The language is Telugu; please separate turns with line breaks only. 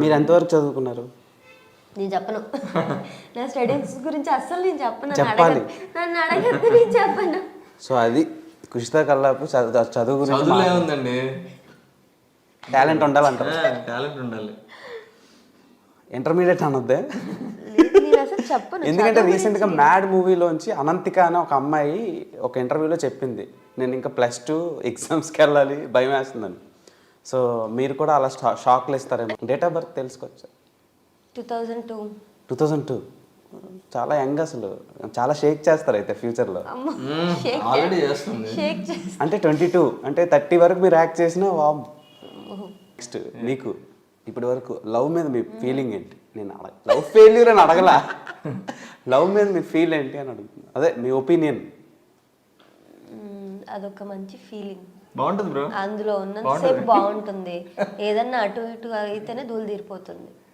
మీరు ఎంతవరకు చదువుకున్నారు?
నేను చెప్పను. నా స్టడీస్ గురించి అస్సలు నేను చెప్పను.
చెప్పాలి.
నన్ను అడగద్దు, నేను చెప్పను.
సో అది కుషితా కల్లాపు చదువు గురించి
చదువులే ఉందండి,
టాలెంట్ ఉండాలంటారు.
టాలెంట్ ఉండాలి.
ఇంటర్మీడియట్ అనొద్దే.
లేదు, నేను అసలు చెప్పను.
ఎందుకంటే రీసెంట్గా మ్యాడ్ మూవీలోంచి అనంతిక అనే ఒక అమ్మాయి ఒక ఇంటర్వ్యూలో చెప్పింది, నేను ఇంకా +2 ఎగ్జామ్స్కి వెళ్ళాలి, భయం వేస్తుందని. సో మీరు కూడా అలా షాక్లు ఇస్తారేమో. డేట్ ఆఫ్ బర్త్ తెలుసుకోవచ్చు?
2002.
2002. చాలా యంగ్ అసలు. చాలా షేక్ చేస్తారు అయితే ఫ్యూచర్లో.
ఆల్రెడీ చేస్తుంది.
అంటే 22 అంటే 30 వరకు మీరు యాక్ట్ చేసినా వామ్. నెక్స్ట్ మీకు ఇప్పటి వరకు లవ్ మీద మీ ఫీలింగ్ ఏంటి? నేను లవ్ ఫెయిల్యూర్ అని అడగలా, లవ్ మీద మీ ఫీల్ ఏంటి అని అడుగుతున్నా. అదే మీ ఒపీనియన్.
అదొక మంచి ఫీలింగ్.
బాగుంటుంది బ్రో,
అందులో ఉన్నంతసేపు బాగుంటుంది. ఏదన్నా అటు ఇటు అయితేనే దూలు తీరిపోతుంది.